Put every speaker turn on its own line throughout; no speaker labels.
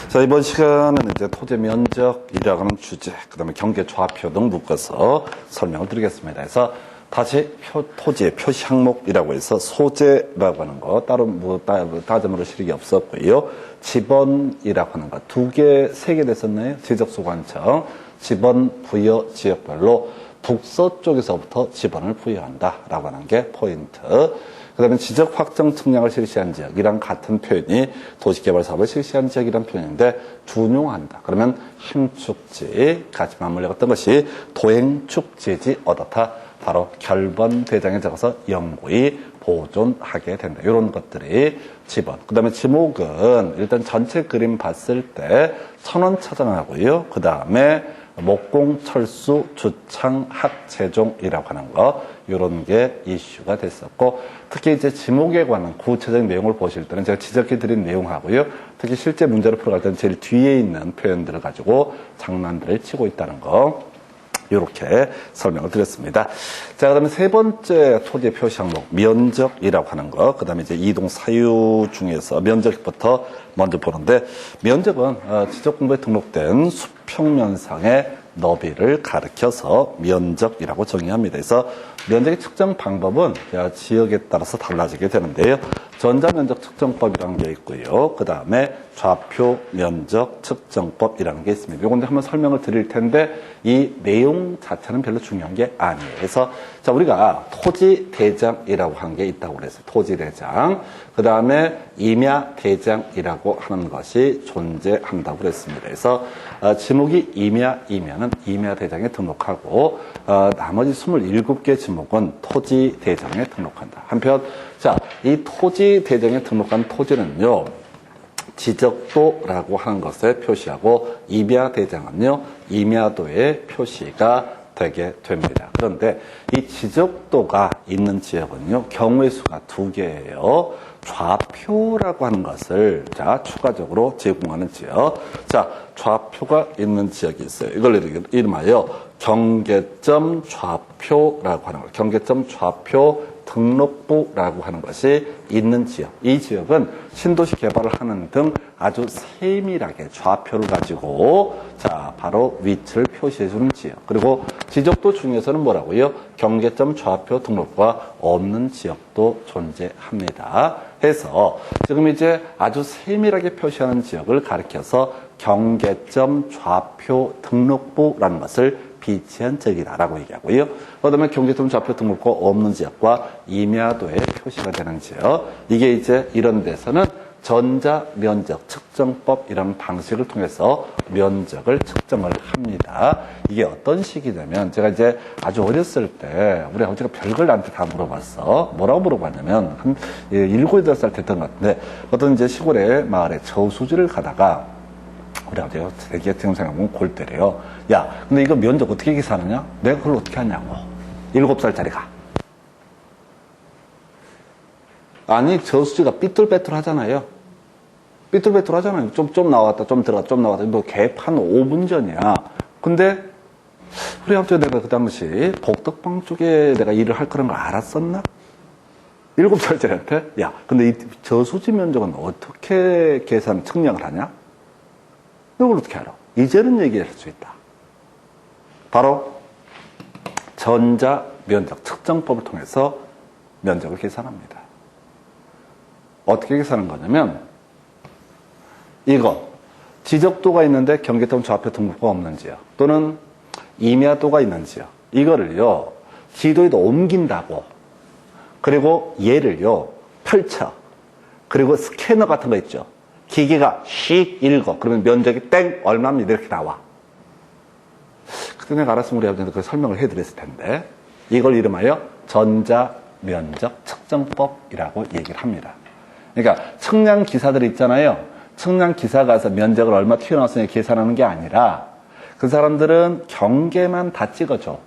자, 이번 시간은 이제 토지 면적이라고 하는 주제, 그 다음에 경계 좌표 등 묶어서 설명을 드리겠습니다. 그래서 다시 토지의 표시 항목이라고 해서 소재라고 하는 거 따로 뭐 따져물을 실력이 없었고요. 지번이라고 하는 거 두 개, 세 개 됐었나요? 지적소관청 지번 부여 지역별로 북서쪽에서부터 지번을 부여한다라고 하는 게 포인트. 그 다음에 지적 확정 측량을 실시한 지역이랑 같은 표현이 도시개발 사업을 실시한 지역이란 표현인데 준용한다. 그러면 함축지 같이 맞물려갔던 것이 도행축지지 얻었다. 바로 결번 대장에 적어서 영구히 보존하게 된다. 이런 것들이 지번. 그 다음에 지목은 일단 전체 그림 봤을 때 천원 차정하고요. 그 다음에 목공, 철수, 주창, 학재종이라고 하는 거, 이런 게 이슈가 됐었고, 특히 이제 지목에 관한 구체적인 내용을 보실 때는 제가 지적해 드린 내용하고요. 특히 실제 문제를 풀어갈 때는 제일 뒤에 있는 표현들을 가지고 장난들을 치고 있다는 거, 이렇게 설명을 드렸습니다. 자, 그 다음에 세 번째 토지 표시 항목, 면적이라고 하는 거, 그 다음에 이제 이동 사유 중에서 면적부터 먼저 보는데, 면적은 지적공부에 등록된 수평면상의 너비를 가리켜서 면적이라고 정의합니다. 그래서 면적의 측정 방법은 지역에 따라서 달라지게 되는데요. 전자면적 측정법이라는 게 있고요. 그 다음에 좌표 면적 측정법이라는 게 있습니다. 이건 한번 설명을 드릴 텐데 이 내용 자체는 별로 중요한 게 아니에요. 그래서 자, 우리가 토지대장이라고 하는 게 있다고 그랬어요. 토지대장. 그 다음에 임야대장이라고 하는 것이 존재한다고 그랬습니다. 그래서 지목이 임야이면은 임야대장에 등록하고 나머지 27개 지목은 토지대장에 등록한다. 한편 자, 이 토지대장에 등록한 토지는요, 지적도라고 하는 것에 표시하고 임야대장은요, 임야도에 표시가 되게 됩니다. 그런데 이 지적도가 있는 지역은요, 경우의 수가 두 개예요. 좌표라고 하는 것을 자 추가적으로 제공하는 지역. 자, 좌표가 있는 지역이 있어요. 이걸 이름하여 경계점 좌표라고 하는 거. 경계점 좌표 등록부라고 하는 것이 있는 지역. 이 지역은 신도시 개발을 하는 등 아주 세밀하게 좌표를 가지고 자 바로 위치를 표시해주는 지역. 그리고 지적도 중에서는 뭐라고요? 경계점 좌표 등록부가 없는 지역도 존재합니다. 해서 지금 이제 아주 세밀하게 표시하는 지역을 가리켜서 경계점 좌표 등록부라는 것을 비치한 지역이다라고 얘기하고요. 그다음에 경계점 좌표 등록부가 없는 지역과 임야도에 표시가 되는 지역. 이게 이제 이런 데서는 전자면적 측정법이라는 방식을 통해서 면적을 측정을 합니다. 이게 어떤 식이냐면 제가 이제 아주 어렸을 때 우리 아버지가 별걸 나한테 다 물어봤어. 뭐라고 물어봤냐면 한 7, 8살 됐던 것 같은데 어떤 이제 시골의 마을에 저수지를 가다가 우리 아버지가 되게 지금 생각하면 골 때려요. 야, 근데 이거 면적 어떻게 계산하냐? 내가 그걸 어떻게 하냐고. 7살짜리가. 아니, 저수지가 삐뚤빼뚤 하잖아요. 삐뚤빼뚤 하잖아요. 좀 나왔다, 좀 들어갔다, 좀 나왔다. 뭐 개판 5분 전이야. 근데 우리 아버지가 내가 그 당시 복덕방 쪽에 내가 일을 할 거라는 걸 알았었나? 7살짜리한테? 야, 근데 이 저수지 면적은 어떻게 계산, 측량을 하냐? 이걸 어떻게 알아? 이제는 얘기할 수 있다. 바로 전자면적 측정법을 통해서 면적을 계산합니다. 어떻게 계산하는 거냐면 이거 지적도가 있는데 경계점 좌표 등록부가 없는 지역 또는 임야도가 있는 지역 이거를요 지도에도 옮긴다고 그리고 얘를요 펼쳐 그리고 스캐너 같은 거 있죠. 기계가 씩 읽어. 그러면 면적이 땡 얼마입니다. 이렇게 나와. 그때 내가 알았으면 우리 아버지한테 그 설명을 해드렸을 텐데 이걸 이름하여 전자면적 측정법이라고 얘기를 합니다. 그러니까 측량 기사들 있잖아요. 측량 기사 가서 면적을 얼마 튀어나왔으니 계산하는 게 아니라 그 사람들은 경계만 다 찍어줘.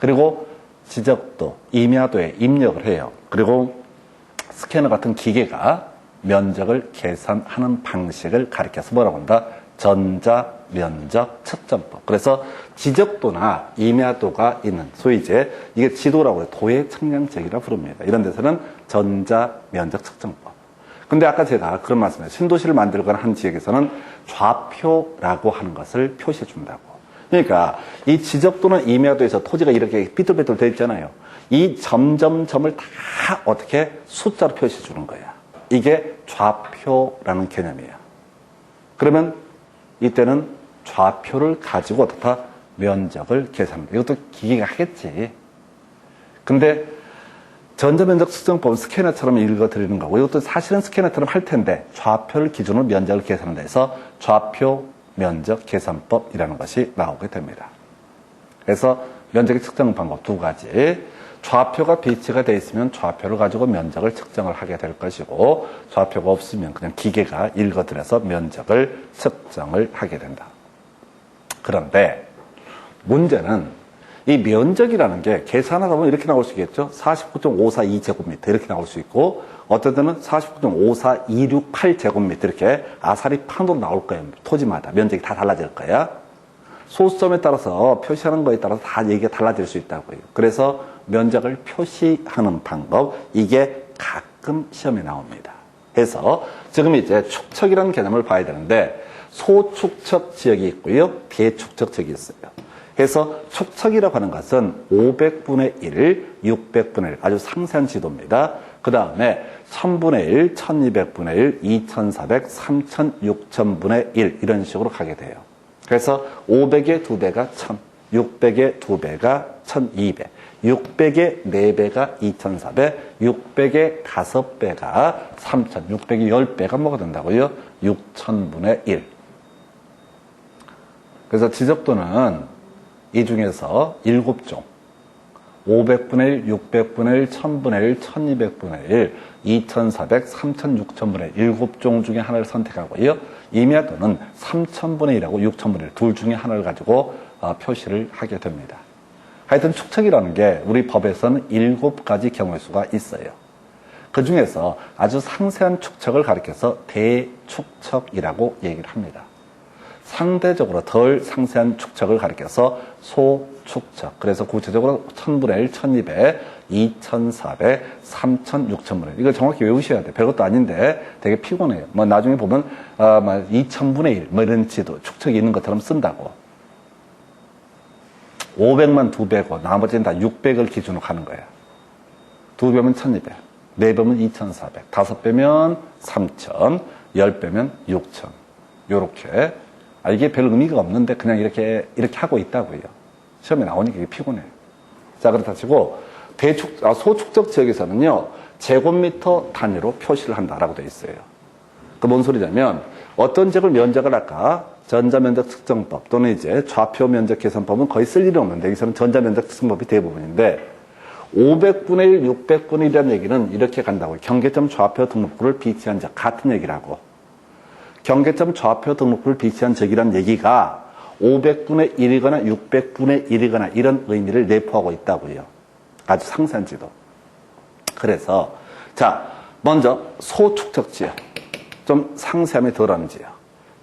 그리고 지적도, 임야도에 입력을 해요. 그리고 스캐너 같은 기계가 면적을 계산하는 방식을 가리켜서 뭐라고 한다? 전자면적 측정법. 그래서 지적도나 임야도가 있는 소위 이제 이게 지도라고 해요. 도의 측량지역이라 부릅니다. 이런 데서는 전자면적 측정법. 근데 아까 제가 그런 말씀을 신도시를 만들거나 한 지역에서는 좌표라고 하는 것을 표시해 준다고. 그러니까 이 지적도나 임야도에서 토지가 이렇게 삐뚤빼뚤 돼 있잖아요. 이 점점점을 다 어떻게 숫자로 표시해 주는 거야. 이게 좌표라는 개념이에요. 그러면 이때는 좌표를 가지고 어떻다 면적을 계산합니다. 이것도 기계가 하겠지. 근데 전자면적 측정법은 스캐너처럼 읽어드리는 거고, 이것도 사실은 스캐너처럼 할 텐데 좌표를 기준으로 면적을 계산한다 해서 좌표 면적 계산법이라는 것이 나오게 됩니다. 그래서 면적의 측정 방법 두 가지. 좌표가 비치가 되어 있으면 좌표를 가지고 면적을 측정을 하게 될 것이고, 좌표가 없으면 그냥 기계가 읽어들여서 면적을 측정을 하게 된다. 그런데 문제는 이 면적이라는 게 계산하다 보면 이렇게 나올 수 있겠죠. 49.542제곱미터 이렇게 나올 수 있고, 어떤 때는 49.54268제곱미터 이렇게 아사리 판으로 나올 거예요. 토지마다 면적이 다 달라질 거야. 소수점에 따라서 표시하는 거에 따라서 다 얘기가 달라질 수 있다고요. 그래서 면적을 표시하는 방법, 이게 가끔 시험에 나옵니다. 그래서 지금 이제 축척이라는 개념을 봐야 되는데, 소축척 지역이 있고요, 대축척 지역이 있어요. 그래서 축척이라고 하는 것은 500분의 1, 600분의 1, 아주 상세한 지도입니다. 그 다음에 1000분의 1, 1200분의 1, 2400, 3000, 6000분의 1 이런 식으로 가게 돼요. 그래서 500의 2배가 1000, 600의 2배가 1200, 600의 4배가 2400, 600의 5배가 3000, 600의 10배가 뭐가 된다고요? 6000분의 1. 그래서 지적도는 이 중에서 7종, 500분의 1, 600분의 1, 1000분의 1, 1200분의 1, 2400, 3000, 6000분의 1, 7종 중에 하나를 선택하고요. 임야도는 3000분의 1하고 6000분의 1, 둘 중에 하나를 가지고 표시를 하게 됩니다. 하여튼 축척이라는 게 우리 법에서는 7가지 경우의 수가 있어요. 그 중에서 아주 상세한 축척을 가리켜서 대축척이라고 얘기를 합니다. 상대적으로 덜 상세한 축척을 가리켜서 소축척. 그래서 구체적으로 1000분의 1, 1200, 2400, 3000, 6000분의 1. 이거 정확히 외우셔야 돼요. 별것도 아닌데 되게 피곤해요. 뭐 나중에 보면 2000분의 1, 뭐 이런 지도, 축척이 있는 것처럼 쓴다고. 500만 2배고 나머지는 다 600을 기준으로 가는 거예요. 2배면 1200, 4배면 2400, 5배면 3000, 10배면 6000. 요렇게. 이게 별 의미가 없는데 그냥 이렇게 하고 있다고요. 시험에 나오니까 이게 피곤해요. 자, 그렇다 치고 소축적 지역에서는요, 제곱미터 단위로 표시를 한다라고 되어 있어요. 그 뭔 소리냐면 어떤 지역을 면적을 아까 전자면적 측정법 또는 이제 좌표 면적 계산법은 거의 쓸 일이 없는데 여기서는 전자면적 측정법이 대부분인데 500분의 1, 600분의 1이라는 얘기는 이렇게 간다고요. 경계점 좌표 등록부를 비치한 적 같은 얘기라고. 경계점 좌표 등록부를 비치한 적이란 얘기가 500분의 1이거나 600분의 1이거나 이런 의미를 내포하고 있다고요. 아주 상세한 지도. 그래서 자, 먼저 소축적 지역. 좀 상세함이 덜한 지역.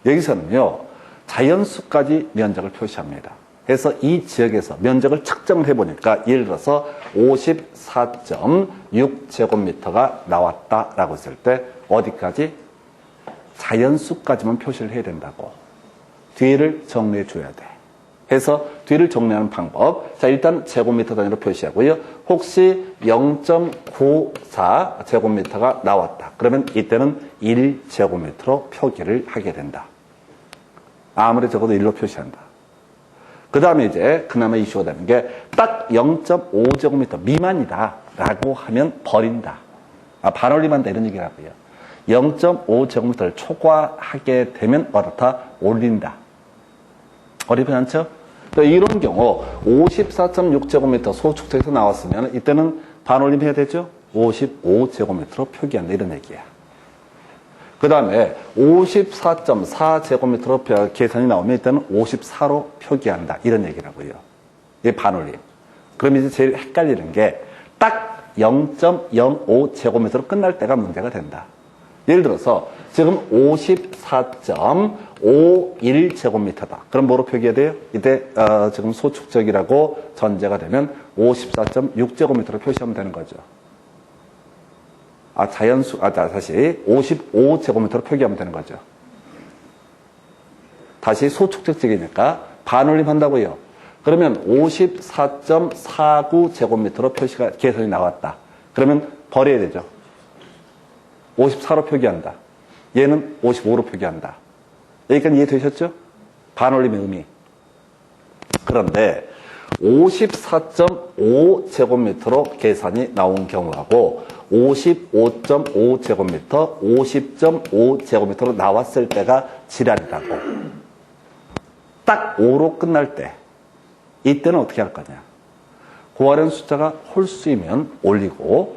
여기서는요, 자연수까지 면적을 표시합니다. 그래서 이 지역에서 면적을 측정해 보니까 예를 들어서 54.6제곱미터가 나왔다라고 했을 때 어디까지? 자연수까지만 표시를 해야 된다고. 뒤를 정리해 줘야 돼. 해서 뒤를 정리하는 방법. 자, 일단 제곱미터 단위로 표시하고요. 혹시 0.94 제곱미터가 나왔다. 그러면 이때는 1제곱미터로 표기를 하게 된다. 아무리 적어도 1로 표시한다. 그 다음에 이제 그나마 이슈가 되는 게 딱 0.5제곱미터 미만이다 라고 하면 버린다. 반올림한다 이런 얘기라고요. 0.5제곱미터를 초과하게 되면 어떻다? 올린다. 어렵지 않죠? 이런 경우 54.6제곱미터 소축척에서 나왔으면 이때는 반올림 해야 되죠? 55제곱미터로 표기한다 이런 얘기야. 그 다음에 54.4제곱미터로 계산이 나오면 이때는 54로 표기한다 이런 얘기라고요. 이게 반올림. 그럼 이제 제일 헷갈리는 게 딱 0.05제곱미터로 끝날 때가 문제가 된다. 예를 들어서 지금 54.51제곱미터다. 그럼 뭐로 표기해야 돼요? 이때 지금 소축적이라고 전제가 되면 54.6제곱미터로 표시하면 되는 거죠. 다시 55제곱미터로 표기하면 되는 거죠. 다시 소축적지기니까 반올림 한다고요. 그러면 54.49제곱미터로 표시가 계산이 나왔다. 그러면 버려야 되죠. 54로 표기한다. 얘는 55로 표기한다. 여기까지 이해되셨죠? 반올림의 의미. 그런데 54.5제곱미터로 계산이 나온 경우하고 55.5제곱미터, 50.5제곱미터로 나왔을 때가 지랄이라고. 딱 5로 끝날 때 이때는 어떻게 할 거냐. 고하려는 숫자가 홀수이면 올리고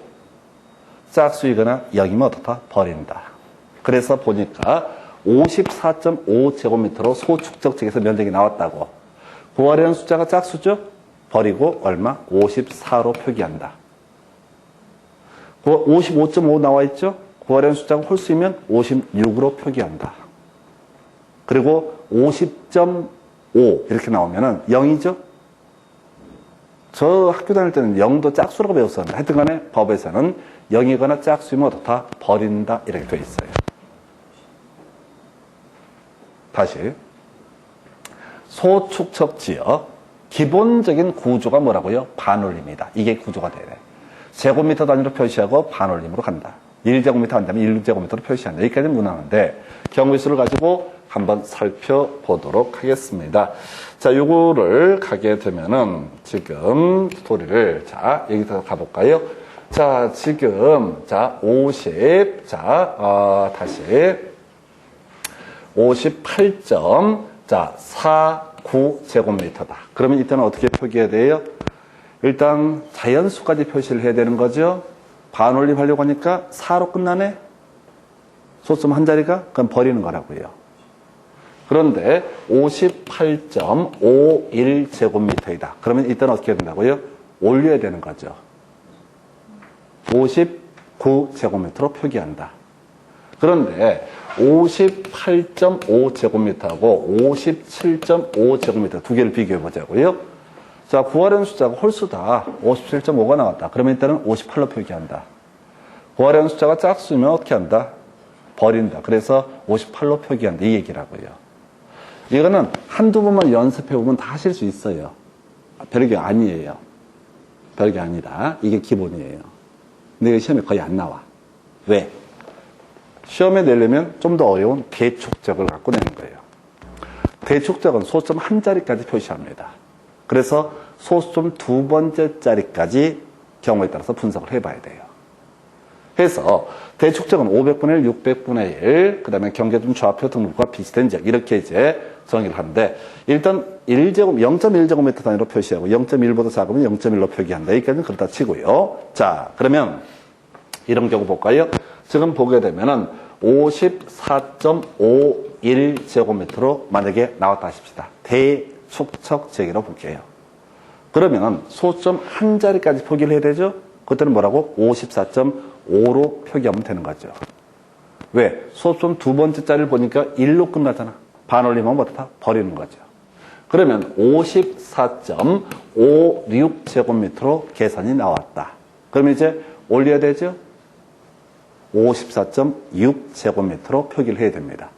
짝수이거나 0이면 어떻다? 버린다. 그래서 보니까 54.5제곱미터로 소축적지기에서 면적이 나왔다고. 구하려는 숫자가 짝수죠? 버리고 얼마? 54로 표기한다. 55.5 나와 있죠? 구하려는 숫자가 홀수이면 56으로 표기한다. 그리고 50.5 이렇게 나오면은 0이죠? 저 학교 다닐 때는 0도 짝수라고 배웠었는데 하여튼 간에 법에서는 0이거나 짝수이면 어떻다? 버린다. 이렇게 되어 있어요. 다시. 소축척지역 기본적인 구조가 뭐라고요? 반올림이다. 이게 구조가 돼야 돼. 제곱미터 단위로 표시하고 반올림으로 간다. 1제곱미터 한다면 1제곱미터로 표시한다. 여기까지는 무난한데 경우의 수를 가지고 한번 살펴보도록 하겠습니다. 자, 요거를 가게 되면은 지금 스토리를 자, 여기서 가볼까요? 자, 지금 자, 50 자, 다시 58.49제곱미터다. 그러면 이때는 어떻게 표기해야 돼요? 일단 자연수까지 표시를 해야 되는 거죠. 반올림 하려고 하니까 4로 끝나네. 소수 한 자리가? 그럼 버리는 거라고요. 그런데 58.51제곱미터이다. 그러면 이때는 어떻게 해야 된다고요? 올려야 되는 거죠. 59제곱미터로 표기한다. 그런데 58.5제곱미터하고 57.5제곱미터 두 개를 비교해 보자고요. 자, 구하려는 숫자가 홀수다. 57.5가 나왔다. 그러면 일단은 58로 표기한다. 구하려는 숫자가 짝수면 어떻게 한다? 버린다. 그래서 58로 표기한다. 이 얘기라고요. 이거는 한두 번만 연습해 보면 다 하실 수 있어요. 별게 아니에요. 별게 아니다. 이게 기본이에요. 근데 시험에 거의 안 나와. 왜? 시험에 내려면 좀 더 어려운 대축적을 갖고 내는 거예요. 대축적은 소점 한 자리까지 표시합니다. 그래서 소점 두 번째 자리까지 경우에 따라서 분석을 해봐야 돼요. 그래서 대축적은 500분의 1, 600분의 1, 그 다음에 경계점 좌표 등록과 비슷한 지역 이렇게 이제 정의를 하는데 일단 0.1제곱미터 단위로 표시하고 0.1보다 작으면 0.1로 표기한다. 여기까지는 그렇다 치고요. 자, 그러면 이런 경우 볼까요? 지금 보게 되면은 54.51제곱미터로 만약에 나왔다 하십시다. 대축척 제기로 볼게요. 그러면 소점 한 자리까지 표기를 해야 되죠? 그때는 뭐라고? 54.5로 표기하면 되는 거죠. 왜? 소점 두 번째 자리를 보니까 1로 끝나잖아. 반올림하면 어떻다? 버리는 거죠. 그러면 54.56제곱미터로 계산이 나왔다. 그러면 이제 올려야 되죠? 54.6제곱미터로 표기를 해야 됩니다.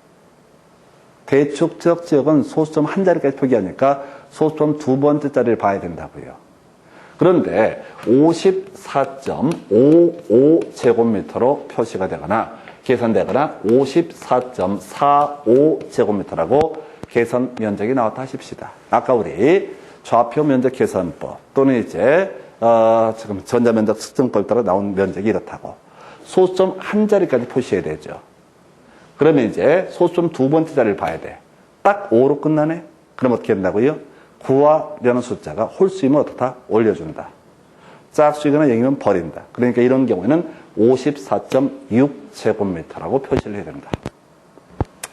대축적 지역은 소수점 한 자리까지 표기하니까 소수점 두 번째 자리를 봐야 된다고요. 그런데 54.55제곱미터로 표시가 되거나 계산되거나 54.45제곱미터라고 계산 면적이 나왔다 하십시다. 아까 우리 좌표 면적 계산법 또는 이제 지금 전자면적 측정법에 따라 나온 면적이 이렇다고. 소수점 한 자리까지 표시해야 되죠. 그러면 이제 소수점 두 번째 자리를 봐야 돼. 딱 5로 끝나네? 그럼 어떻게 된다고요? 구하려는 숫자가 홀수이면 어떻다? 올려준다. 짝수이거나 0이면 버린다. 그러니까 이런 경우에는 54.6제곱미터라고 표시를 해야 된다.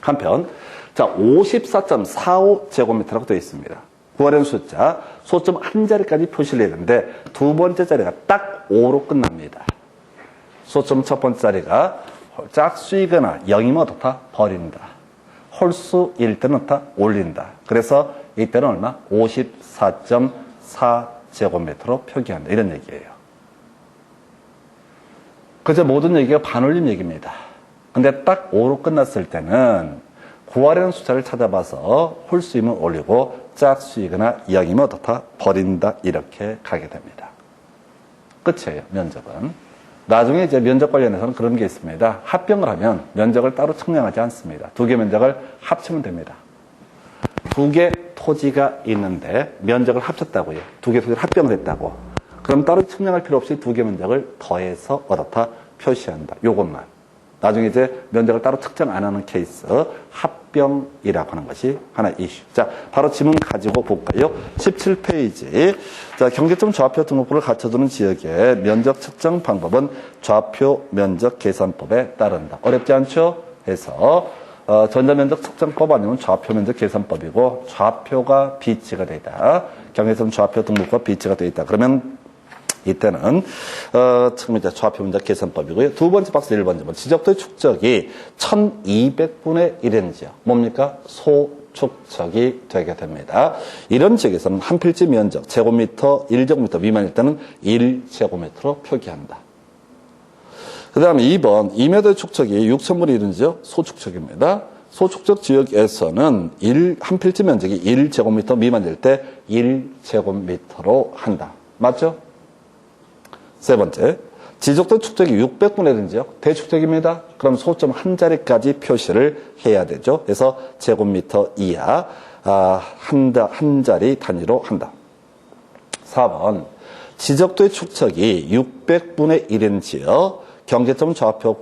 한편, 자, 54.45제곱미터라고 되어 있습니다. 구하려는 숫자, 소수점 한 자리까지 표시를 해야 되는데 두 번째 자리가 딱 5로 끝납니다. 소점 첫 번째 자리가 짝수이거나 0이면 어떻다? 버린다. 홀수일 때는 어떻다? 올린다. 그래서 이때는 얼마? 54.4제곱미터로 표기한다. 이런 얘기예요. 그저 모든 얘기가 반올림 얘기입니다. 근데 딱 5로 끝났을 때는 구하려는 숫자를 찾아봐서 홀수이면 올리고 짝수이거나 이항이면 어떻다? 버린다. 이렇게 가게 됩니다. 끝이에요. 면적은. 나중에 이제 면적 관련해서는 그런 게 있습니다. 합병을 하면 면적을 따로 측량하지 않습니다. 두 개 면적을 합치면 됩니다. 두 개 토지가 있는데 면적을 합쳤다고요. 두 개 토지를 합병을 했다고. 그럼 따로 측량할 필요 없이 두 개 면적을 더해서 어떻다? 표시한다. 요것만. 나중에 이제 면적을 따로 측정 안 하는 케이스 합병이라고 하는 것이 하나 이슈. 자, 바로 지문 가지고 볼까요? 17페이지. 자, 경계점 좌표 등록부를 갖춰두는 지역의 면적 측정 방법은 좌표 면적 계산법에 따른다. 어렵지 않죠? 해서 전자면적 측정법 아니면 좌표 면적 계산법이고 좌표가 비치가 되다. 경계점 좌표 등록부가 비치가 되어 있다. 그러면 이때는 지금 이제 좌표 면적 계산법이고요. 두 번째 박스 1번지만 지적도의 축적이 1200분의 1인 지역. 뭡니까? 소축적이 되게 됩니다. 이런 지역에서는 한 필지 면적 제곱미터 1제곱미터 미만일 때는 1제곱미터로 표기한다. 그 다음에 2번 2m의 축적이 6000분의 1인 지역 소축적입니다. 소축적 지역에서는 한 필지 면적이 1제곱미터 미만일 때 1제곱미터로 한다. 맞죠? 세 번째, 지적도 축적이 600분의 1인 지역, 대축적입니다. 그럼 소점 한 자리까지 표시를 해야 되죠. 그래서 제곱미터 이하 한 자리 단위로 한다. 4번, 지적도의 축적이 600분의 1인 지역, 경계점 좌표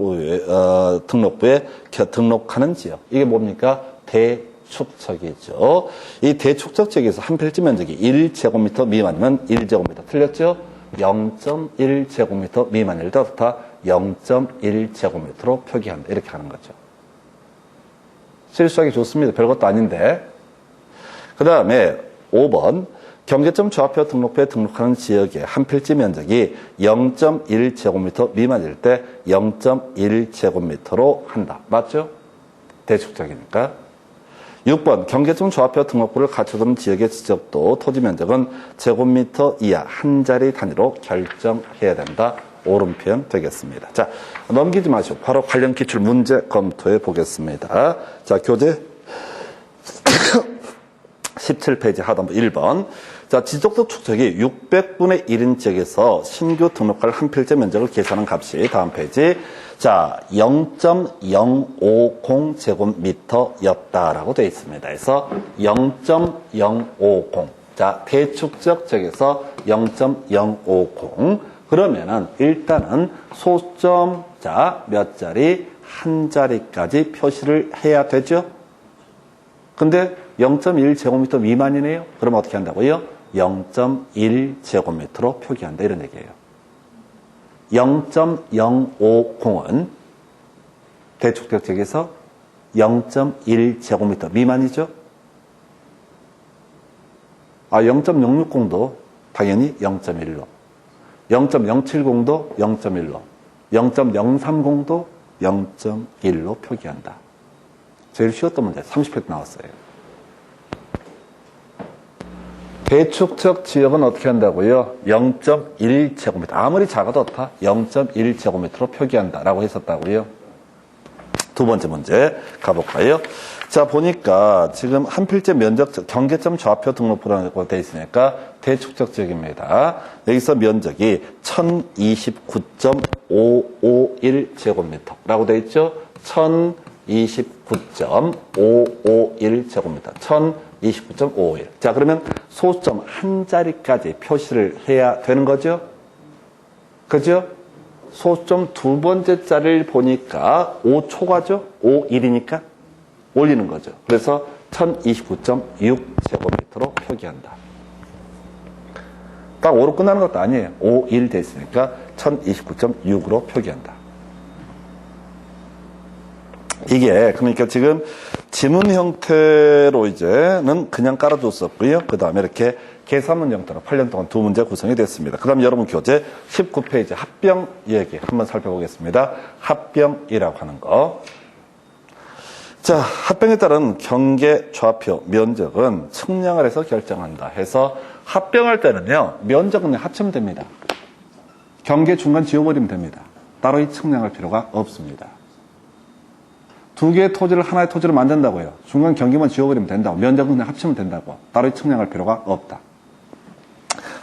등록부에 등록하는 지역. 이게 뭡니까? 대축적이죠. 이 대축적 지역에서 한 필지 면적이 1제곱미터 미만이면 1제곱미터. 틀렸죠? 0.1제곱미터 미만일 때부터 0.1제곱미터로 표기한다. 이렇게 하는 거죠. 실수하기 좋습니다. 별것도 아닌데. 그 다음에 5번 경계점 좌표 등록부에 등록하는 지역의 한 필지 면적이 0.1제곱미터 미만일 때 0.1제곱미터로 한다. 맞죠? 대축적이니까. 6번 경계점 좌표 등록부를 갖춰두는 지역의 지적도 토지 면적은 제곱미터 이하 한 자리 단위로 결정해야 된다. 옳은 표현 되겠습니다. 자, 넘기지 마시고 바로 관련 기출 문제 검토해 보겠습니다. 자, 교재 17페이지 하단부 1번. 자, 지적도 축적이 600분의 1인 지역에서 신규 등록할 한 필지 면적을 계산한 값이 다음 페이지. 자, 0.050제곱미터였다라고 되어 있습니다. 그래서 0.050. 자, 대축적 지역에서 0.050. 그러면은 일단은 소점, 자, 몇 자리? 한 자리까지 표시를 해야 되죠? 근데 0.1제곱미터 미만이네요? 그럼 어떻게 한다고요? 0.1제곱미터로 표기한다. 이런 얘기예요. 0.050은 대축적 지역에서 0.1제곱미터 미만이죠? 0.060도 당연히 0.1로. 0.070도 0.1로. 0.030도 0.1로 표기한다. 제일 쉬웠던 문제 30회 나왔어요. 대축적 지역은 어떻게 한다고요? 0.1제곱미터. 아무리 작아도 어떻다? 0.1제곱미터로 표기한다라고 했었다고요. 두 번째 문제 가볼까요? 자, 보니까 지금 한 필지 면적 경계점 좌표 등록부라고 되어 있으니까 대축적 지역입니다. 여기서 면적이 1029.551제곱미터라고 되어 있죠? 1029.551제곱미터. 1029.551. 자, 그러면 소점 한 자리까지 표시를 해야 되는 거죠? 그죠? 소점 두 번째 자리를 보니까 5초가죠? 51이니까 올리는 거죠. 그래서 1029.6제곱미터로 표기한다. 딱 5로 끝나는 것도 아니에요. 5, 1 돼 있으니까 1029.6으로 표기한다. 이게 그러니까 지금 지문 형태로 이제는 그냥 깔아줬었고요. 그 다음에 이렇게 계산문 형태로 8년 동안 두 문제 구성이 됐습니다. 그 다음 여러분 교재 19페이지 합병 얘기 한번 살펴보겠습니다. 합병이라고 하는 거. 자, 합병에 따른 경계 좌표 면적은 측량을 해서 결정한다 해서 합병할 때는요, 면적은 합치면 됩니다. 경계 중간 지워버리면 됩니다. 따로 측량할 필요가 없습니다. 두 개의 토지를 하나의 토지로 만든다고요. 중간 경계만 지워버리면 된다고. 면적은 그냥 합치면 된다고. 따로 측량할 필요가 없다.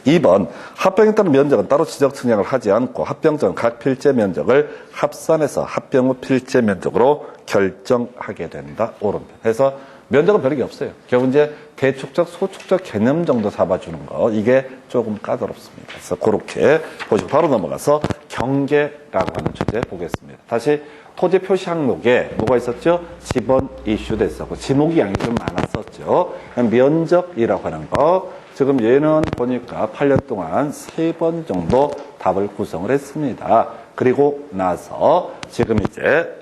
2번, 합병에 따른 면적은 따로 지적 측량을 하지 않고 합병 전 각 필지 면적을 합산해서 합병 후 필지 면적으로 결정하게 된다. 옳은편. 그래서 면적은 별게 없어요. 결국 이제 대축적, 소축적 개념 정도 잡아주는 거. 이게 조금 까다롭습니다. 그래서 그렇게 보시고 바로 넘어가서 경계라고 하는 주제 보겠습니다. 다시 토지 표시 항목에 뭐가 있었죠? 지번 이슈도 있었고 지목이 양이 좀 많았었죠. 면적이라고 하는 거. 지금 얘는 보니까 8년 동안 3번 정도 답을 구성을 했습니다. 그리고 나서 지금 이제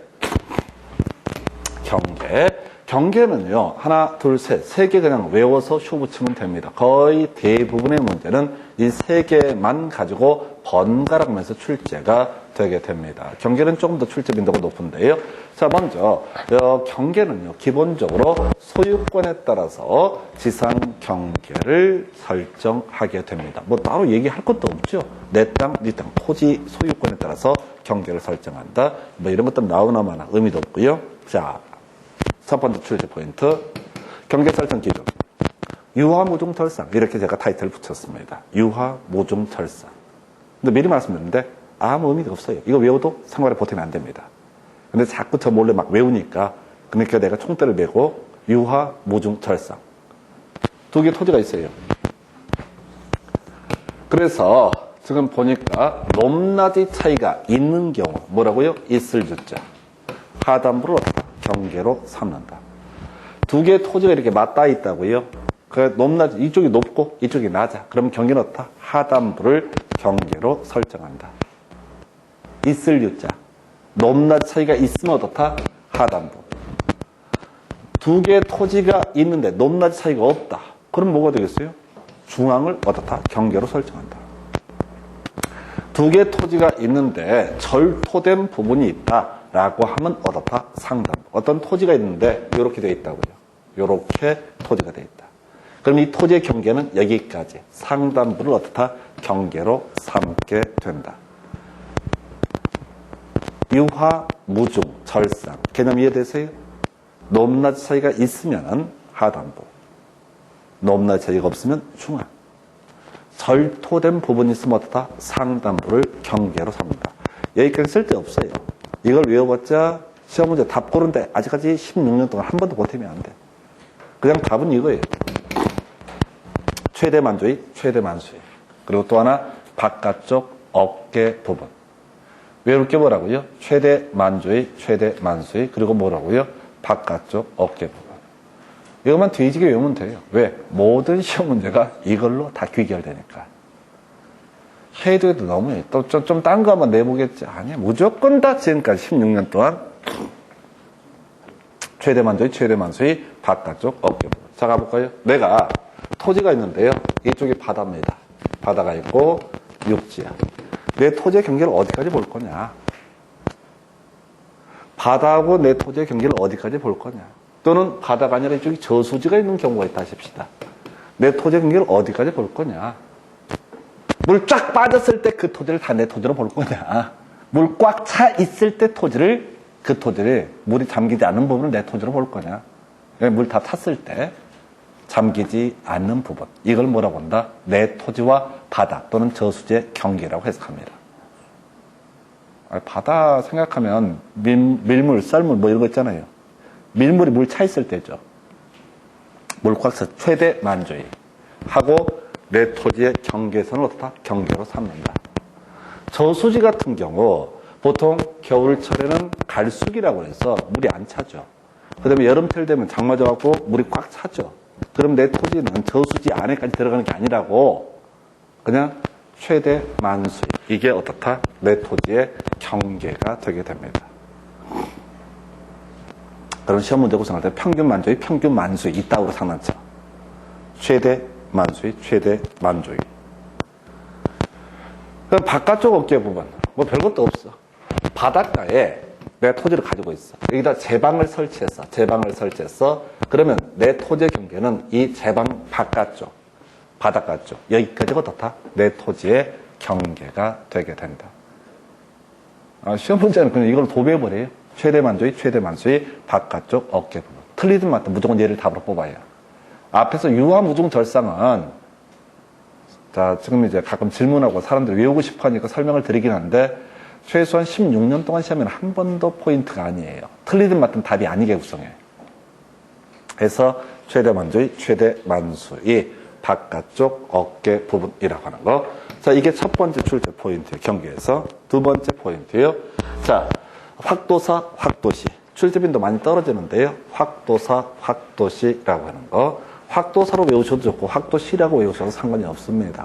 경계는요, 하나, 둘, 셋, 3개 그냥 외워서 쇼 붙이면 됩니다. 거의 대부분의 문제는 이 3개만 가지고 번갈아 가면서 출제가 되게 됩니다. 경계는 조금 더 출제 빈도가 높은데요. 자, 먼저 경계는요, 기본적으로 소유권에 따라서 지상 경계를 설정하게 됩니다. 뭐 따로 얘기할 것도 없죠. 내 땅, 네 땅, 토지 소유권에 따라서 경계를 설정한다. 뭐 이런 것들 나오나 마나 의미도 없고요. 자, 첫 번째 출제 포인트, 경계 설정 기준. 유화무중철상, 이렇게 제가 타이틀을 붙였습니다. 유화무중철상. 근데 미리 말씀드렸는데 아무 의미가 없어요. 이거 외워도 생활에 보탬이 안 됩니다. 근데 자꾸 저 몰래 막 외우니까, 그러니까 내가 총대를 메고 유화무중철상. 2개 토지가 있어요. 그래서 지금 보니까 높낮이 차이가 있는 경우 뭐라고요? 있을 주자. 하단부를 경계로 삼는다. 2개의 토지가 이렇게 맞닿아 있다고요. 그 높낮이, 이쪽이 높고 이쪽이 낮아. 그러면 경계는 어떻다? 하단부를 경계로 설정한다. 있을 유자. 높낮이 차이가 있으면 어떻다? 하단부. 2개의 토지가 있는데 높낮이 차이가 없다. 그럼 뭐가 되겠어요? 중앙을 어떻다? 경계로 설정한다. 2개의 토지가 있는데 절토된 부분이 있다. 라고 하면 어떻다? 상단부. 어떤 토지가 있는데 이렇게 되어 있다고요. 이렇게 토지가 되어 있다. 그럼 이 토지의 경계는 여기까지. 상단부를 어떻다? 경계로 삼게 된다. 유화무중 절상. 개념 이해되세요? 높낮이 차이가 있으면 하단부. 높낮이 차이가 없으면 중앙. 절토된 부분이 있으면 어떻다? 상단부를 경계로 삼는다. 여기까지 쓸데없어요. 이걸 외워봤자 시험 문제 답 고른데 아직까지 16년 동안 한 번도 보탬이 안 돼. 그냥 답은 이거예요. 최대 만조의 최대 만수의. 그리고 또 하나 바깥쪽 어깨 부분. 외울 게 뭐라고요? 최대 만조의 최대 만수의. 그리고 뭐라고요? 바깥쪽 어깨 부분. 이것만 뒤지게 외우면 돼요. 왜? 모든 시험 문제가 이걸로 다 귀결되니까. 해도 너무해. 또 좀 딴 거 한번 내보겠지. 아니야. 무조건 다 지금까지 16년 동안 최대 만조의 최대 만수의 바깥쪽 어깨 부분. 자, 가볼까요? 내가 토지가 있는데요. 이쪽이 바다입니다. 바다가 있고 육지야. 내 토지의 경계를 어디까지 볼 거냐? 바다하고 내 토지의 경계를 어디까지 볼 거냐? 또는 바다가 아니라 이쪽이 저수지가 있는 경우가 있다 하십시다. 내 토지의 경계를 어디까지 볼 거냐? 물 쫙 빠졌을 때 그 토지를 다 내 토지로 볼 거냐? 물 꽉 차 있을 때 그 토지를 물이 잠기지 않는 부분을 내 토지로 볼 거냐? 물 다 탔을 때 잠기지 않는 부분. 이걸 뭐라고 한다? 내 토지와 바다 또는 저수지의 경계라고 해석합니다. 바다 생각하면 밀물, 썰물 뭐 이런 거 있잖아요. 밀물이 물 차 있을 때죠. 물 꽉 차 최대 만조의 하고 내 토지의 경계선을 어떻다? 경계로 삼는다. 저수지 같은 경우 보통 겨울철에는 갈수기라고 해서 물이 안 차죠. 그 다음에 여름철 되면 장마 져갖고 물이 꽉 차죠. 그럼 내 토지는 저수지 안에까지 들어가는 게 아니라고 그냥 최대 만수의. 이게 어떻다? 내 토지의 경계가 되게 됩니다. 그럼 시험 문제 구성할 때 평균 만조의 평균 만수의 이따구로 상관쳐. 최대 만수의 최대 만조의. 그럼 바깥쪽 어깨 부분 뭐 별것도 없어. 바닷가에 내 토지를 가지고 있어. 여기다 제방을 설치했어. 그러면 내 토지의 경계는 이 제방 바깥쪽, 바닷가 쪽 여기까지가 어떻다? 내 토지의 경계가 되게 된다. 시험 문제는 그냥 이걸 도배해버려요. 최대만조의 최대만수의 바깥쪽 어깨 부분. 틀리든 맞든 무조건 얘를 답으로 뽑아요. 앞에서 유화무중절상은 자, 지금 이제 가끔 질문하고 사람들이 외우고 싶어 하니까 설명을 드리긴 하는데 최소한 16년 동안 시험에는 한 번도 포인트가 아니에요. 틀리든 맞든 답이 아니게 구성해요. 그래서 최대만조의 최대만수의 바깥쪽 어깨 부분이라고 하는 거. 자, 이게 첫 번째 출제 포인트예요. 경기에서. 두 번째 포인트예요. 자, 확도사, 확도시. 출제빈도 많이 떨어지는데요. 확도사, 확도시라고 하는 거. 확도사로 외우셔도 좋고 확도시라고 외우셔도 상관이 없습니다.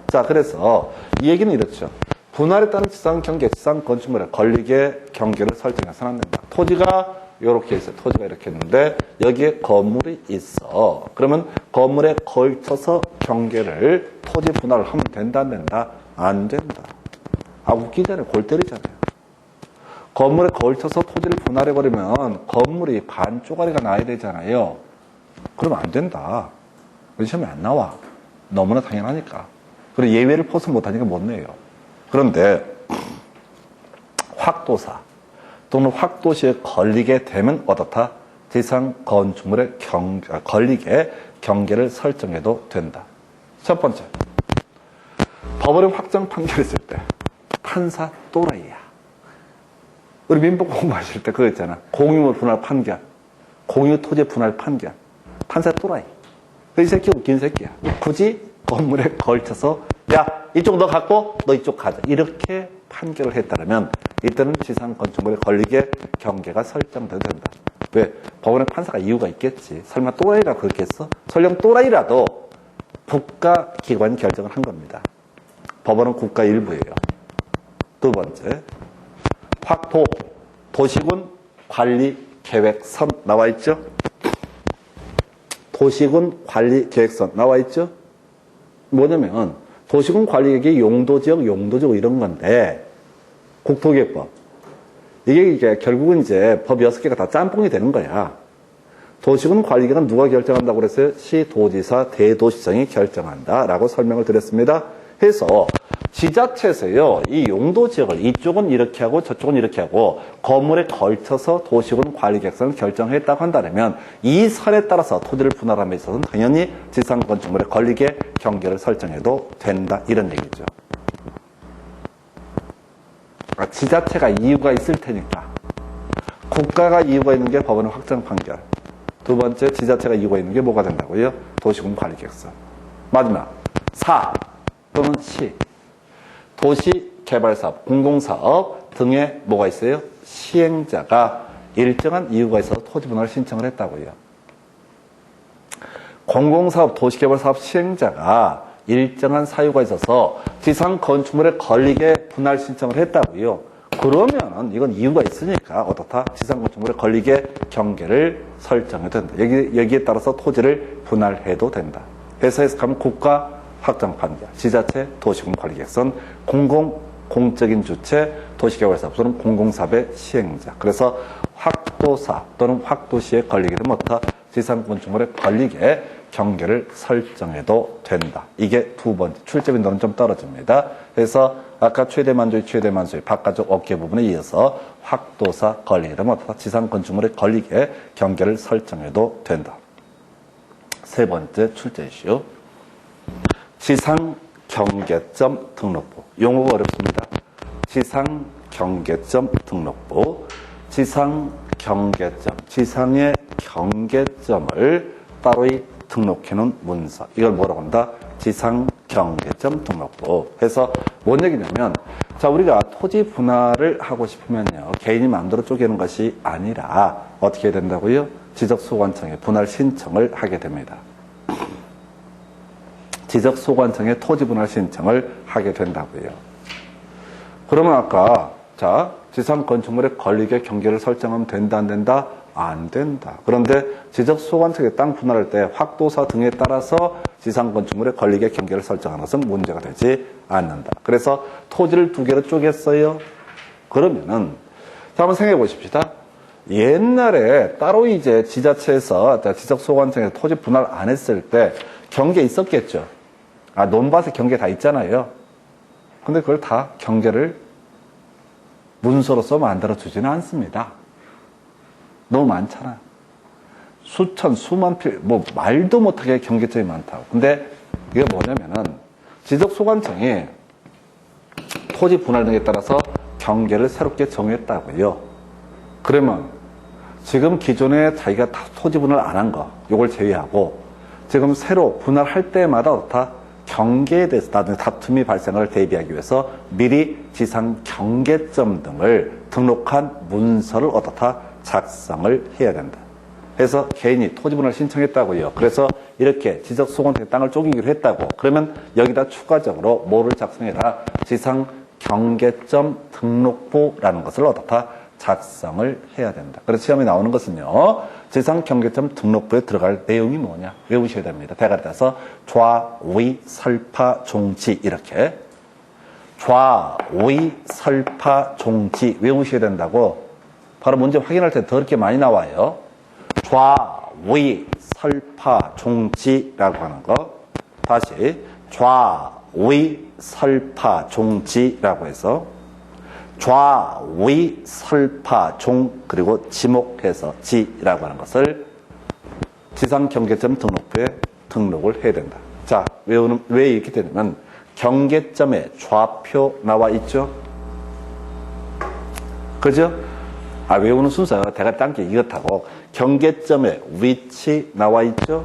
자, 그래서 이 얘기는 이렇죠. 분할에 따른 지상 경계, 지상 건축물에 걸리게 경계를 설정해서는 안 된다. 토지가 이렇게 있어요. 토지가 이렇게 있는데 여기에 건물이 있어. 그러면 건물에 걸쳐서 경계를 토지 분할을 하면 된다, 안 된다? 안 된다. 아, 웃기잖아요. 골 때리잖아요. 건물에 걸쳐서 토지를 분할해버리면 건물이 반 쪼가리가 나야 되잖아요. 그러면 안 된다. 시험에 안 나와. 너무나 당연하니까. 그리고 예외를 포섭 못하니까 못 내요. 그런데 확도사 또는 확도시에 걸리게 되면 어떻다? 지상 건축물에 걸리게 경계를 설정해도 된다. 첫 번째, 법원의 확정 판결했을 때 판사 또라이야. 우리 민법 공부하실 때 그거 있잖아. 공유물 분할 판결, 공유 토지 분할 판결. 판사 또라이. 이 새끼 웃긴 새끼야. 굳이 건물에 걸쳐서 야, 이쪽 너 갖고 너 이쪽 가자. 이렇게 판결을 했다면 이때는 지상 건축물에 걸리게 경계가 설정돼도 된다. 왜? 법원에 판사가 이유가 있겠지. 설마 또라이라고 그렇게 했어? 설령 또라이라도 국가기관이 결정을 한 겁니다. 법원은 국가 일부예요. 두 번째, 확도, 도시군 관리계획선 나와 있죠? 도시군 관리계획선 나와 있죠? 뭐냐면 도시군 관리계획이 용도지역 이런 건데 국토기획법 이게 결국은 이제 법 6개가 다 짬뽕이 되는 거야. 도시군 관리계획은 누가 결정한다고 그랬어요? 시도지사 대도시청이 결정한다라고 설명을 드렸습니다. 해서 지자체에서요, 이 용도지역을 이쪽은 이렇게 하고 저쪽은 이렇게 하고 건물에 걸쳐서 도시군 관리계획선을 결정했다고 한다면 이 선에 따라서 토지를 분할함에 있어서는 당연히 지상 건축물에 걸리게 경계를 설정해도 된다. 이런 얘기죠. 지자체가 이유가 있을 테니까. 국가가 이유가 있는 게 법원의 확정 판결. 두 번째, 지자체가 이유가 있는 게 뭐가 된다고요? 도시군 관리계획선. 마지막, 사 또는 시. 도시개발사업, 공공사업 등에 뭐가 있어요? 시행자가 일정한 이유가 있어서 토지 분할을 신청을 했다고요. 공공사업, 도시개발사업 시행자가 일정한 사유가 있어서 지상 건축물에 걸리게 분할 신청을 했다고요. 그러면은 이건 이유가 있으니까 어떻다? 지상 건축물에 걸리게 경계를 설정해도 된다. 여기에 따라서 토지를 분할해도 된다. 해서 해석하면 국가 확정 판결, 지자체, 도시군 관리계획선, 공적인 주체, 도시개발사업 또는 공공사업의 시행자. 그래서 확도사 또는 확도시에 걸리게 되면 어떻다? 지상 건축물에 걸리게 경계를 설정해도 된다. 이게 두 번째. 출제 빈도는 좀 떨어집니다. 그래서 아까 최대만조의 바깥쪽 어깨 부분에 이어서 확도사 걸리게 되면 어떻다? 지상 건축물에 걸리게 경계를 설정해도 된다. 세 번째 출제 이슈. 지상경계점 등록부. 용어가 어렵습니다. 지상경계점 등록부. 지상경계점. 지상의 경계점을 따로이 등록해놓은 문서. 이걸 뭐라고 한다? 지상경계점 등록부. 해서 뭔 얘기냐면, 자, 우리가 토지 분할을 하고 싶으면요, 개인이 마음대로 쪼개는 것이 아니라 어떻게 해야 된다고요? 지적소관청에 분할 신청을 하게 됩니다. 지적소관청에 토지 분할 신청을 하게 된다고요. 그러면 아까 자 지상 건축물에 걸리게 경계를 설정하면 된다 안 된다? 안 된다. 그런데 지적소관청에 땅 분할할 때 확도사 등에 따라서 지상 건축물에 걸리게 경계를 설정하는 것은 문제가 되지 않는다. 그래서 토지를 두 개로 쪼갰어요. 그러면은 자 한번 생각해 보십시다. 옛날에 따로 이제 지자체에서 지적소관청에서 토지 분할 안 했을 때 경계 있었겠죠. 논밭에 경계 다 있잖아요. 근데 그걸 다 경계를 문서로서 만들어주지는 않습니다. 너무 많잖아. 수천, 수만 필, 뭐 말도 못하게 경계점이 많다고. 근데 이게 뭐냐면은 지적소관청이 토지 분할 등에 따라서 경계를 새롭게 정했다고요. 그러면 지금 기존에 자기가 토지 분할 안 한 거, 요걸 제외하고 지금 새로 분할할 때마다 어떻다? 경계에 대해서 나중에 다툼이 발생을 대비하기 위해서 미리 지상 경계점 등을 등록한 문서를 어떻다? 작성을 해야 된다. 그래서 개인이 토지 분할 신청했다고요. 그래서 이렇게 지적소관청에 땅을 쪼개기로 했다고. 그러면 여기다 추가적으로 뭐를 작성해라? 지상 경계점 등록부라는 것을 어떻다? 작성을 해야 된다. 그래서 시험에 나오는 것은요, 지상 경계점 등록부에 들어갈 내용이 뭐냐? 외우셔야 됩니다. 대가리 따서 좌위 설파 종지 이렇게 좌위 설파 종지 외우셔야 된다고. 바로 문제 확인할 때 더럽게 많이 나와요. 좌위 설파 종지라고 하는 거. 다시 좌위 설파 종지라고 해서 좌위 설파 종 그리고 지목해서 지라고 하는 것을 지상 경계점 등록부에 등록을 해야 된다. 자, 왜 이렇게 되냐면 경계점에 좌표 나와 있죠? 그죠? 외우는 순서가 대가리 딴 게 이렇다고. 경계점에 위치 나와 있죠?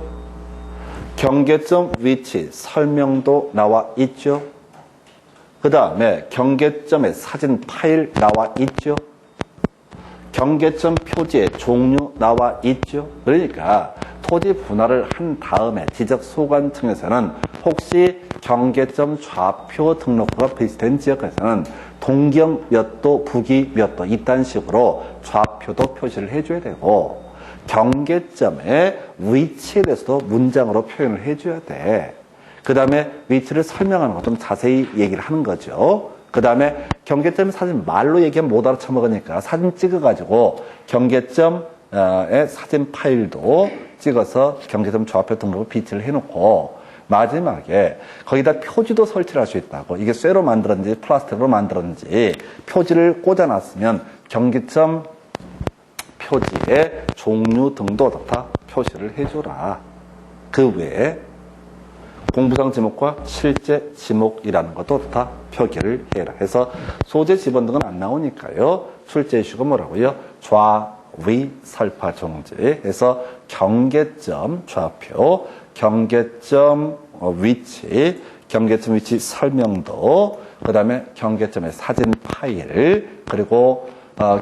경계점 위치 설명도 나와 있죠? 그 다음에 경계점에 사진 파일 나와 있죠? 경계점 표지의 종류 나와 있죠? 그러니까 토지 분할을 한 다음에 지적소관청에서는 혹시 경계점 좌표 등록부가 비슷한 지역에서는 동경 몇 도, 북위 몇 도 이딴 식으로 좌표도 표시를 해줘야 되고 경계점의 위치에 대해서도 문장으로 표현을 해줘야 돼. 그 다음에 위치를 설명하는 거 좀 자세히 얘기를 하는 거죠. 그 다음에 경계점 사진 말로 얘기하면 못 알아쳐먹으니까 사진 찍어가지고 경계점의 사진 파일도 찍어서 경계점 좌표 등록을 비치를 해놓고 마지막에 거기다 표지도 설치를 할 수 있다고. 이게 쇠로 만들었는지 플라스틱으로 만들었는지 표지를 꽂아놨으면 경계점 표지의 종류 등도 다 표시를 해줘라. 그 외에 공부상 지목과 실제 지목이라는 것도 다 표기를 해라. 해서 소재 지번 등은 안 나오니까요. 출제 이슈가 뭐라고요? 좌위 설파 종지 해서 경계점 좌표, 경계점 위치, 경계점 위치 설명도, 그 다음에 경계점의 사진 파일, 그리고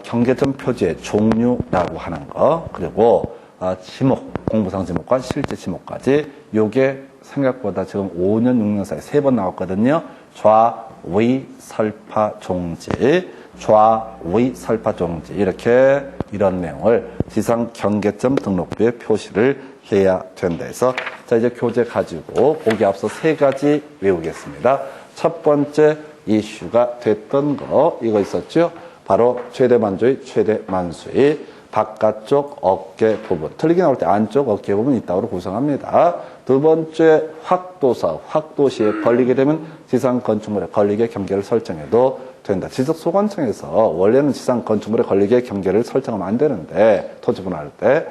경계점 표지의 종류라고 하는 거, 그리고 지목, 공부상 지목과 실제 지목까지 요게 생각보다 지금 5년, 6년 사이에 3번 나왔거든요. 좌위 설파 종지, 좌위 설파 종지 이렇게 이런 내용을 지상 경계점 등록부에 표시를 해야 된다 해서 자 이제 교재 가지고 보기 앞서 3가지 외우겠습니다. 첫 번째 이슈가 됐던 거 이거 있었죠? 바로 최대 만조의 최대 만수의 바깥쪽 어깨 부분. 틀리게 나올 때 안쪽 어깨 부분 있다고 구성합니다. 두 번째 확도사, 확도시에 걸리게 되면 지상 건축물에 걸리게 경계를 설정해도 된다. 지적소관청에서 원래는 지상 건축물에 걸리게 경계를 설정하면 안 되는데 토지 분할할 때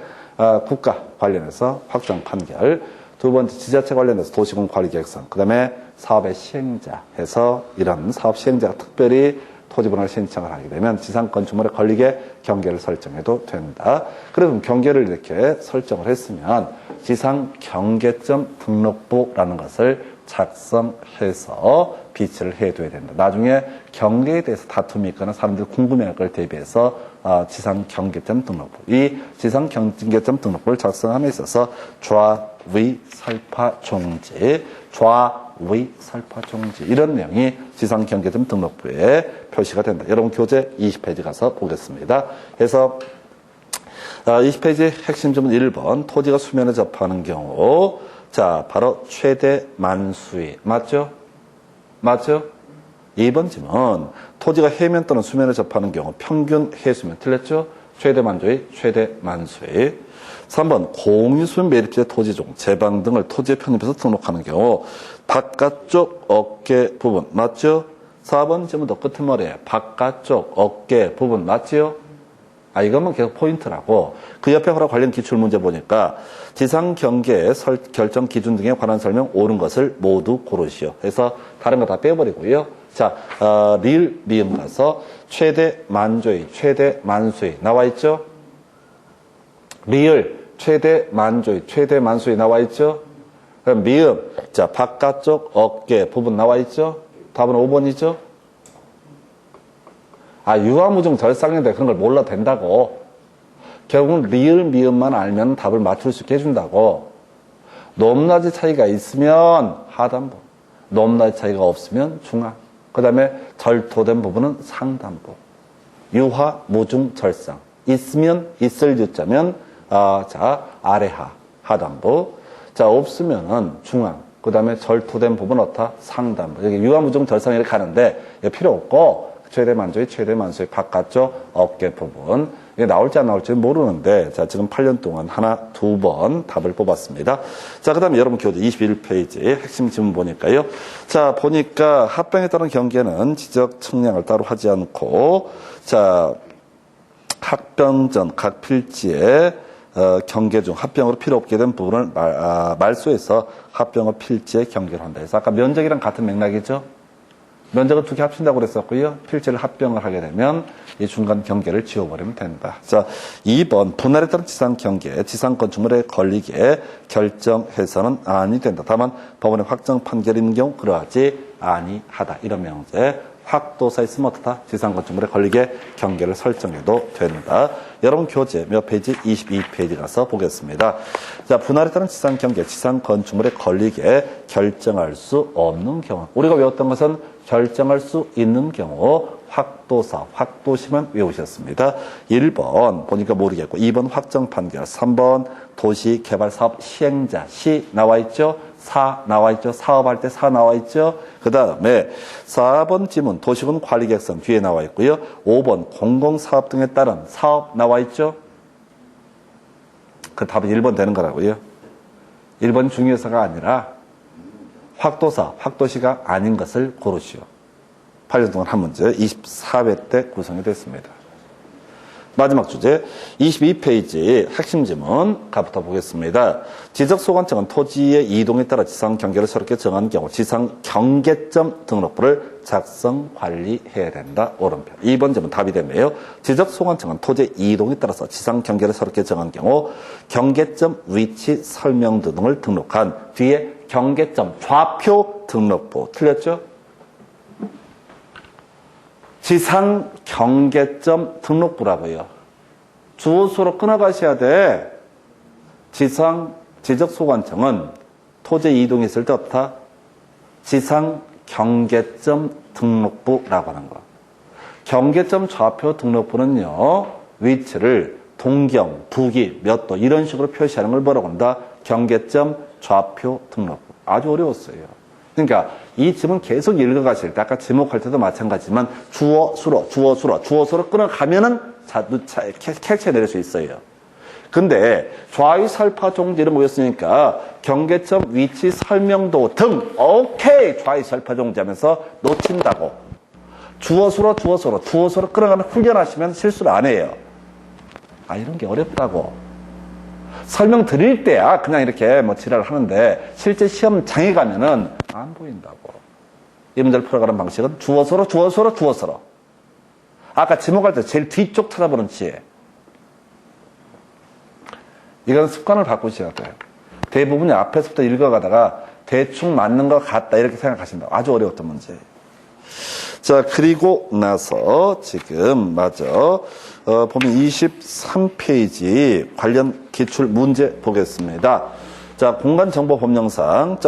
국가 관련해서 확정 판결. 두 번째 지자체 관련해서 도시군 관리계획선. 그 다음에 사업의 시행자 해서 이런 사업 시행자가 특별히 토지 분할 신청을 하게 되면 지상 건축물에 걸리게 경계를 설정해도 된다. 그러면 경계를 이렇게 설정을 했으면 지상 경계점 등록부라는 것을 작성해서 비치를 해둬야 된다. 나중에 경계에 대해서 다툼이 있거나 사람들이 궁금해할 걸 대비해서 지상 경계점 등록부. 이 지상 경계점 등록부를 작성함에 있어서 좌위 설파 종지, 좌위 설파 종지 이런 내용이 지상 경계점 등록부에 표시가 된다. 여러분 교재 20페이지 가서 보겠습니다. 그래서 20페이지 핵심 점은 1번 토지가 수면에 접하는 경우 자 바로 최대 만수위 맞죠? 맞죠? 2번 질문 토지가 해면 또는 수면에 접하는 경우 평균 해수면 틀렸죠? 최대 만조의 최대 만수위 3번 공유수면 매립지의 토지종, 제방 등을 토지에 편입해서 등록하는 경우 바깥쪽 어깨 부분 맞죠? 4번 질문도 끝머리에 바깥쪽 어깨 부분 맞지요? 이것만 계속 포인트라고. 그 옆에 허락 관련 기출문제 보니까 지상 경계 결정 기준 등에 관한 설명 옳은 것을 모두 고르시오. 해서 다른 거 다 빼버리고요. 자, 리을, 미음 가서 최대 만조의, 최대 만수의 나와 있죠? 리을, 최대 만조의, 최대 만수의 나와 있죠? 그럼 미음, 자, 바깥쪽 어깨 부분 나와 있죠? 답은 5번이죠? 유화무중 절상인데 그런 걸 몰라도 된다고. 결국은 리을, 미음만 알면 답을 맞출 수 있게 해준다고. 높낮이 차이가 있으면 하단부, 높낮이 차이가 없으면 중하, 그 다음에 절토된 부분은 상단부. 유화, 무중, 절상. 있으면, 있을 유자면, 자, 아래하, 하단부. 자, 없으면은 중하, 그 다음에 절토된 부분 어타? 상단부. 여기 유화, 무중, 절상 이렇게 하는데, 이거 필요 없고, 최대 만조의, 최대 만수의 바깥쪽 어깨 부분. 이게 나올지 안 나올지 모르는데, 자, 지금 8년 동안 하나, 두 번 답을 뽑았습니다. 자, 그 다음에 여러분 교재 21페이지 핵심 지문 보니까요. 자, 보니까 합병에 따른 경계는 지적 측량을 따로 하지 않고, 자, 합병 전 각 필지의 경계 중 합병으로 필요 없게 된 부분을 말소해서 합병의 필지에 경계를 한다. 그래서 아까 면적이랑 같은 맥락이죠? 면적을 두 개 합친다고 그랬었고요. 필지를 합병을 하게 되면 이 중간 경계를 지워버리면 된다. 자, 2번 분할에 따른 지상 경계, 지상 건축물에 걸리게 결정해서는 아니 된다. 다만 법원의 확정 판결이 있는 경우 그러하지 아니하다. 이런 명제. 확도사 있으면 어떻다? 지상 건축물에 걸리게 경계를 설정해도 된다. 여러분 교재 몇 페이지? 22페이지 가서 보겠습니다. 자, 분할에 따른 지상 경계, 지상 건축물에 걸리게 결정할 수 없는 경우. 우리가 외웠던 것은 결정할 수 있는 경우 확도사, 확도시만 외우셨습니다. 1번 보니까 모르겠고 2번 확정 판결, 3번 도시개발사업 시행자, 시 나와 있죠? 사 나와 있죠? 사업할 때 사 나와 있죠? 그 다음에 4번 지문 도시군 관리계획성 뒤에 나와 있고요. 5번 공공사업 등에 따른 사업 나와 있죠? 그 답은 1번 되는 거라고요. 1번 중요사가 아니라 확도사, 확도시가 아닌 것을 고르시오. 8년 동안 한 문제 24회 때 구성이 됐습니다. 마지막 주제 22페이지 핵심 지문 가부터 보겠습니다. 지적소관청은 토지의 이동에 따라 지상 경계를 새롭게 정한 경우 지상 경계점 등록부를 작성 관리해야 된다. 오른편. 2번 질문 답이 되네요. 지적소관청은 토지의 이동에 따라서 지상 경계를 새롭게 정한 경우 경계점 위치 설명도 등을 등록한 뒤에 경계점 좌표 등록부. 틀렸죠? 지상 경계점 등록부라고요. 주어수로 끊어가셔야 돼. 지적소관청은 토지 이동했을 때 어떻다? 지상 경계점 등록부라고 하는 거. 경계점 좌표 등록부는요, 위치를 동경, 북위, 몇 도 이런 식으로 표시하는 걸 뭐라고 한다? 경계점 좌표 등록부. 아주 어려웠어요. 그러니까 이 지문 계속 읽어가실 때 아까 지목할 때도 마찬가지지만 주어수로 끊어가면은 캡처 내릴 수 있어요. 근데 좌위설파 종지를 모였으니까 경계점 위치 설명도 등 오케이 좌위설파 종지 하면서 놓친다고. 주어수로 끊어가면 훈련하시면 실수를 안 해요. 이런 게 어렵다고. 설명 드릴 때야 그냥 이렇게 지랄을 하는데 실제 시험장에 가면은 안 보인다고. 이 문제를 풀어가는 방식은 주어서로. 아까 지목할 때 제일 뒤쪽 찾아보는 지혜. 이건 습관을 바꾸셔야 돼요. 대부분이 앞에서부터 읽어가다가 대충 맞는 것 같다 이렇게 생각하신다. 아주 어려웠던 문제예요. 자, 그리고 나서 지금 보면 23페이지 관련 기출 문제 보겠습니다. 자, 공간정보법령상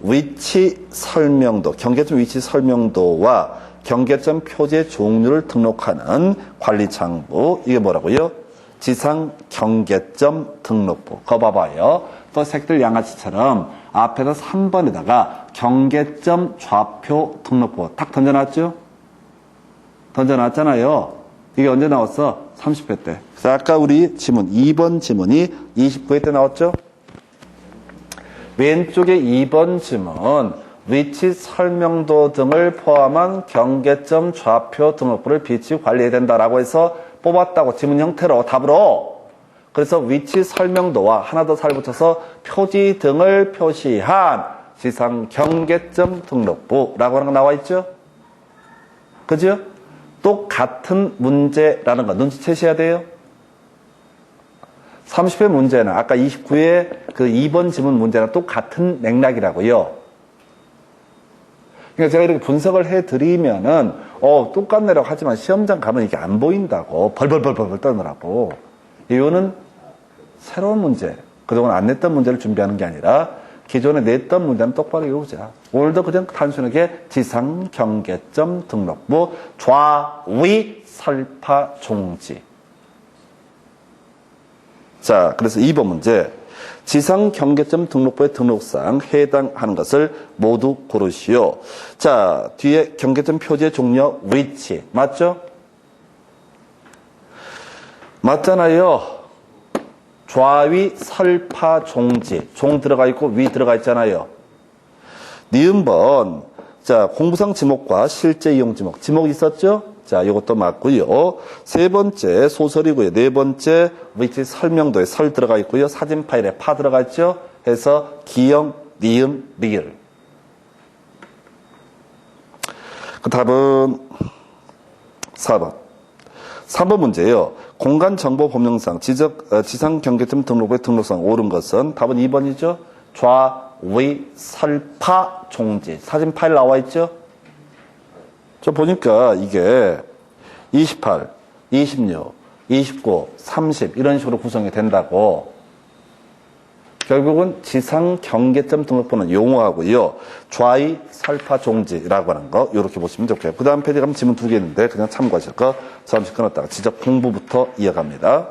위치 설명도, 경계점 위치 설명도와 경계점 표지의 종류를 등록하는 관리창부. 이게 뭐라고요? 지상 경계점 등록부. 거 봐봐요. 또 색들 양아치처럼 앞에서 3번에다가 경계점 좌표 등록부 딱 던져놨죠? 던져놨잖아요. 이게 언제 나왔어? 30회 때. 그래서 아까 우리 지문 2번 지문이 29회 때 나왔죠? 왼쪽에 2번 지문 위치 설명도 등을 포함한 경계점 좌표 등록부를 비치 관리해야 된다라고 해서 뽑았다고 지문 형태로 답으로. 그래서 위치 설명도와 하나 더 살 붙여서 표지 등을 표시한 지상 경계점 등록부라고 하는 거 나와 있죠? 그죠? 똑같은 문제라는 거 눈치채셔야 돼요. 30회 문제는 아까 29회 그 2번 지문 문제랑 똑같은 맥락이라고요. 그러니까 제가 이렇게 분석을 해드리면은 똑같네라고 하지만 시험장 가면 이게 안 보인다고 벌벌벌벌 떠느라고. 이유는 새로운 문제, 그동안 안 냈던 문제를 준비하는 게 아니라 기존에 냈던 문제는 똑바로 이루자. 오늘도 그냥 단순하게 지상 경계점 등록부 좌위 설파 종지. 자, 그래서 2번 문제. 지상 경계점 등록부의 등록상 해당하는 것을 모두 고르시오. 자, 뒤에 경계점 표지의 종료 위치. 맞죠? 맞잖아요. 좌위 설파 종지. 종 들어가 있고 위 들어가 있잖아요. 니은번. 자, 공부상 지목과 실제 이용 지목. 지목 있었죠? 자, 이것도 맞고요. 세 번째 소설이고요. 네 번째 위치 설명도에 설 들어가 있고요. 사진 파일에 파 들어가 있죠? 해서 기역, 니은, 리을. 그 답은 4번. 3번 문제예요. 공간정보법령상 지상경계점 등록부의 등록상 옳은 것은 답은 2번이죠. 좌위 설파 종지. 사진 파일 나와 있죠? 저 보니까 이게 28, 26, 29, 30 이런 식으로 구성이 된다고. 결국은 지상 경계점 등록부는 용어하고요. 좌위 설파 종지라고 하는 거 이렇게 보시면 좋고요. 그 다음 페이지 가면 지문 2개 있는데 그냥 참고하실 거 잠시 끊었다가 지적 공부부터 이어갑니다.